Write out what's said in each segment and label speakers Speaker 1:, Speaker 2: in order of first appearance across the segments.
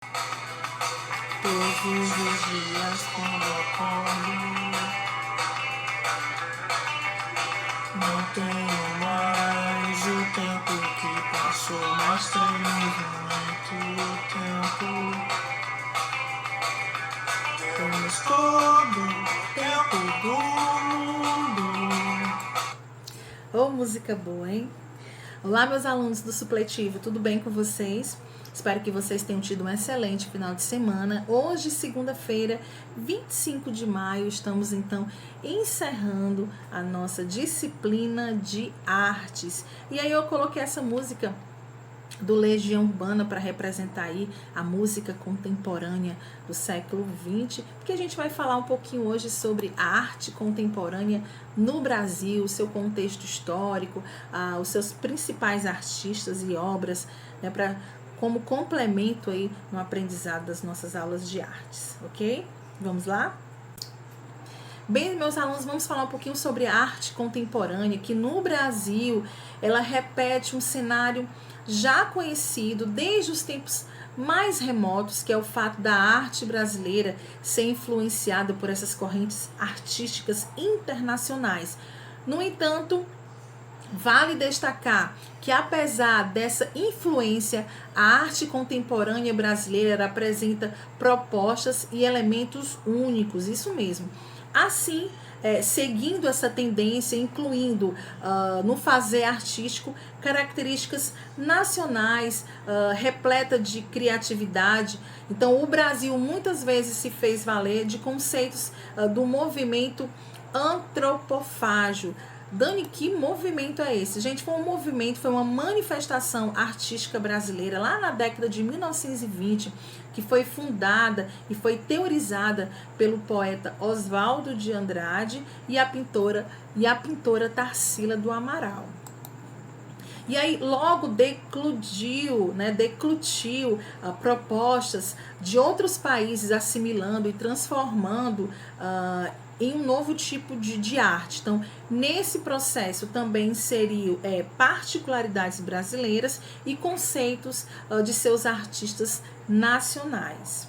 Speaker 1: Todos os dias quando acordo, não tenho mais o tempo que passou, mas tenho muito tempo. Temos todo o tempo do mundo.
Speaker 2: Ô, música boa, hein? Olá, meus alunos do supletivo, tudo bem com vocês? Espero que vocês tenham tido um excelente final de semana. Hoje, segunda-feira, 25 de maio, estamos então encerrando a nossa disciplina de artes. E aí eu coloquei essa música do Legião Urbana para representar aí a música contemporânea do século XX, porque a gente vai falar um pouquinho hoje sobre a arte contemporânea no Brasil, seu contexto histórico, os seus principais artistas e obras, né, como complemento aí no aprendizado das nossas aulas de artes, ok? Vamos lá? Bem, meus alunos, vamos falar um pouquinho sobre a arte contemporânea, que no Brasil ela repete um cenário já conhecido desde os tempos mais remotos, que é o fato da arte brasileira ser influenciada por essas correntes artísticas internacionais. No entanto, vale destacar que, apesar dessa influência, a arte contemporânea brasileira apresenta propostas e elementos únicos, isso mesmo. Assim, seguindo essa tendência, incluindo no fazer artístico características nacionais, repleta de criatividade. Então, o Brasil muitas vezes se fez valer de conceitos do movimento antropofágio. Dani, que movimento é esse? Gente, foi um movimento, foi uma manifestação artística brasileira lá na década de 1920, que foi fundada e foi teorizada pelo poeta Oswaldo de Andrade e a pintora Tarsila do Amaral. E aí logo declutiu propostas de outros países assimilando e transformando em um novo tipo de arte. Então, nesse processo também inseriu particularidades brasileiras e conceitos de seus artistas nacionais.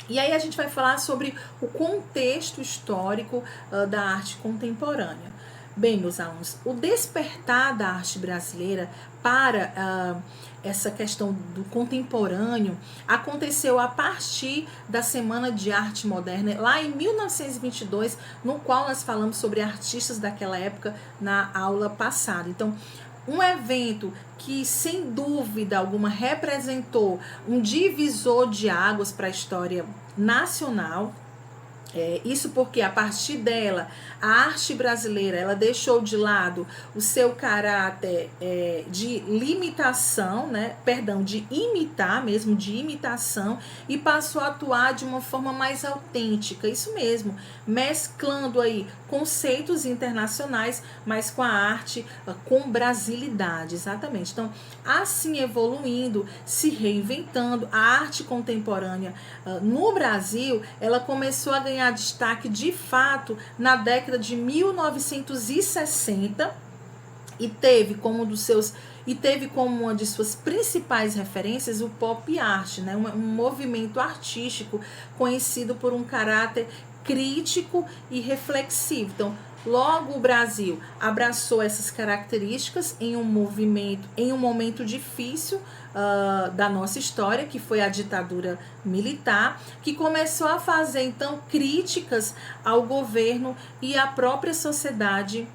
Speaker 2: E aí a gente vai falar sobre o contexto histórico da arte contemporânea. Bem, meus alunos, o despertar da arte brasileira para essa questão do contemporâneo aconteceu a partir da Semana de Arte Moderna, lá em 1922, no qual nós falamos sobre artistas daquela época na aula passada. Então, um evento que, sem dúvida alguma, representou um divisor de águas para a história nacional. Isso porque a partir dela a arte brasileira ela deixou de lado o seu caráter de limitação, de imitar mesmo, de imitação, e passou a atuar de uma forma mais autêntica, isso mesmo, mesclando aí conceitos internacionais, mas com a arte com brasilidade, exatamente. Então, assim evoluindo, se reinventando, a arte contemporânea no Brasil, ela começou a ganhar destaque de fato na década de 1960 e teve como uma de suas principais referências o pop art, um movimento artístico conhecido por um caráter crítico e reflexivo. Então, logo o Brasil abraçou essas características em um momento difícil da nossa história, que foi a ditadura militar, que começou a fazer então críticas ao governo e à própria sociedade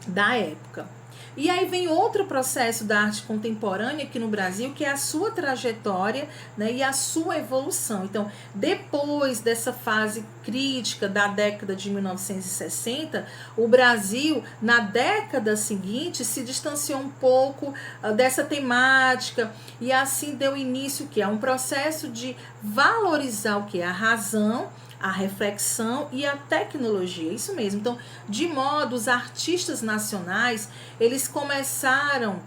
Speaker 2: da época. E aí vem outro processo da arte contemporânea aqui no Brasil, que é a sua trajetória, e a sua evolução. Então, depois dessa fase crítica da década de 1960, o Brasil, na década seguinte, se distanciou um pouco dessa temática e assim deu início a um processo de valorizar o que é a razão, a reflexão e a tecnologia, isso mesmo. Então, de modo, os artistas nacionais, eles começaram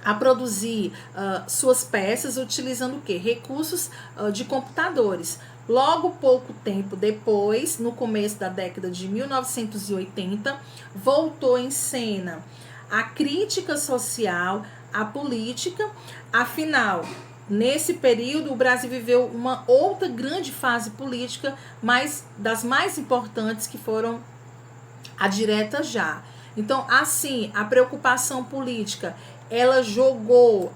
Speaker 2: a produzir suas peças utilizando o quê? Recursos de computadores. Logo, pouco tempo depois, no começo da década de 1980, voltou em cena a crítica social, a política, afinal, nesse período o Brasil viveu uma outra grande fase política, mas das mais importantes, que foram a direta já. Então, assim, a preocupação política, ela jogou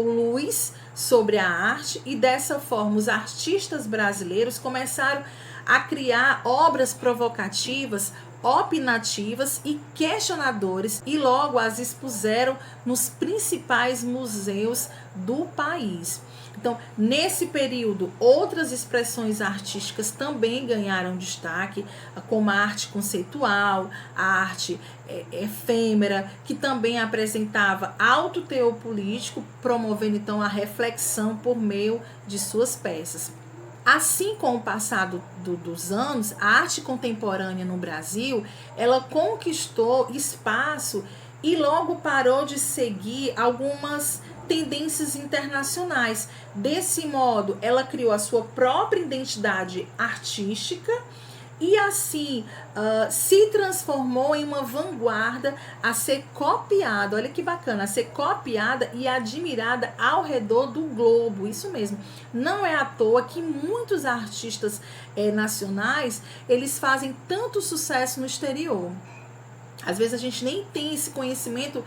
Speaker 2: luz sobre a arte, e dessa forma os artistas brasileiros começaram a criar obras provocativas, opinativas e questionadores, e logo as expuseram nos principais museus do país. Então, nesse período, outras expressões artísticas também ganharam destaque, como a arte conceitual, a arte efêmera, que também apresentava alto teor político, promovendo então a reflexão por meio de suas peças. Assim, com o passar dos anos, a arte contemporânea no Brasil, ela conquistou espaço e logo parou de seguir algumas tendências internacionais. Desse modo, ela criou a sua própria identidade artística e assim se transformou em uma vanguarda a ser copiada, olha que bacana, a ser copiada e admirada ao redor do globo, isso mesmo. Não é à toa que muitos artistas nacionais, eles fazem tanto sucesso no exterior. Às vezes a gente nem tem esse conhecimento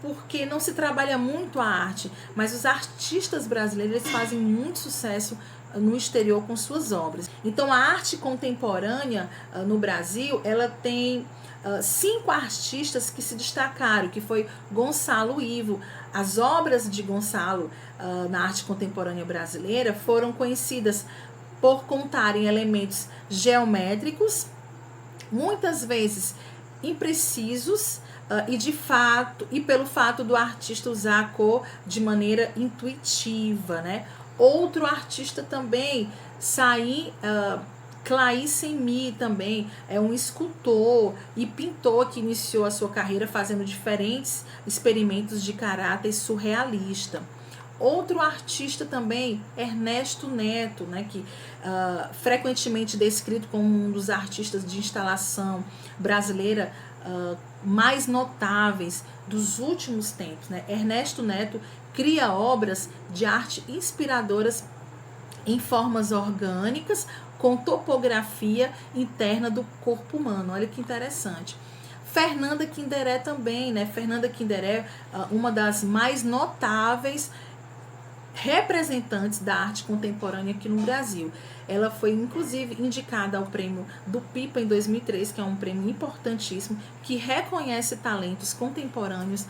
Speaker 2: porque não se trabalha muito a arte, mas os artistas brasileiros eles fazem muito sucesso no exterior com suas obras. Então a arte contemporânea no Brasil, ela tem 5 artistas que se destacaram, que foi Gonçalo Ivo. As obras de Gonçalo na arte contemporânea brasileira foram conhecidas por contarem elementos geométricos, muitas vezes imprecisos, e pelo fato do artista usar a cor de maneira intuitiva, né? Outro artista também, Clay Semmi, também é um escultor e pintor que iniciou a sua carreira fazendo diferentes experimentos de caráter surrealista. Outro artista também, Ernesto Neto, né, que frequentemente descrito como um dos artistas de instalação brasileira mais notáveis dos últimos tempos, né? Ernesto Neto cria obras de arte inspiradoras em formas orgânicas, com topografia interna do corpo humano. Olha que interessante. Fernanda Kinderé também, né? Fernanda Kinderé, uma das mais notáveis representantes da arte contemporânea aqui no Brasil. Ela foi inclusive indicada ao prêmio do Pipa em 2003, que é um prêmio importantíssimo, que reconhece talentos contemporâneos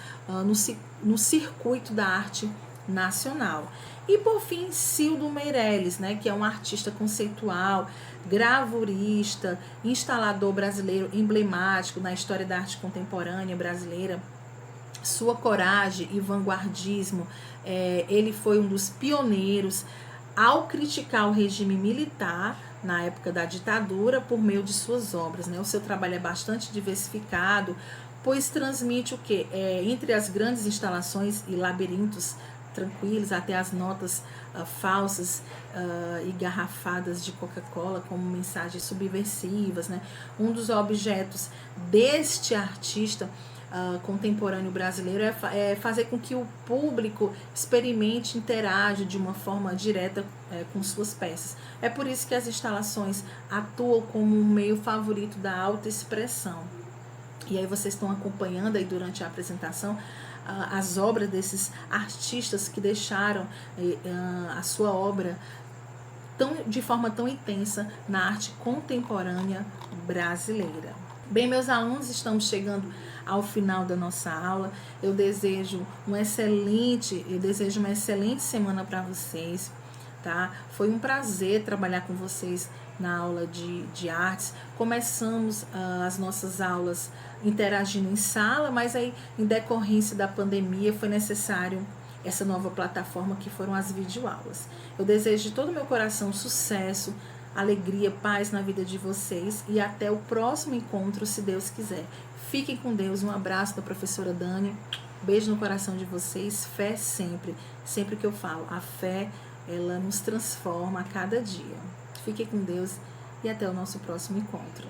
Speaker 2: no circuito da arte nacional. E por fim, Cildo Meirelles, né, que é um artista conceitual, gravurista, instalador brasileiro emblemático na história da arte contemporânea brasileira. Sua coragem e vanguardismo, ele foi um dos pioneiros ao criticar o regime militar na época da ditadura por meio de suas obras, né? O seu trabalho é bastante diversificado, pois transmite o quê? Entre as grandes instalações e labirintos tranquilos, até as notas falsas e garrafadas de Coca-Cola como mensagens subversivas, né? Um dos objetos deste artista contemporâneo brasileiro é fazer com que o público experimente, interaja de uma forma direta com suas peças. É por isso que as instalações atuam como um meio favorito da autoexpressão. E aí vocês estão acompanhando aí durante a apresentação as obras desses artistas que deixaram a sua obra de forma tão intensa na arte contemporânea brasileira. Bem, meus alunos, estamos chegando ao final da nossa aula. Eu desejo uma excelente semana para vocês, tá? Foi um prazer trabalhar com vocês na aula de artes. Começamos as nossas aulas interagindo em sala, mas aí, em decorrência da pandemia, foi necessário essa nova plataforma que foram as videoaulas. Eu desejo de todo o meu coração sucesso, alegria, paz na vida de vocês e até o próximo encontro, se Deus quiser. Fiquem com Deus, um abraço da professora Dani, beijo no coração de vocês, fé sempre, sempre que eu falo, a fé, ela nos transforma a cada dia. Fiquem com Deus e até o nosso próximo encontro.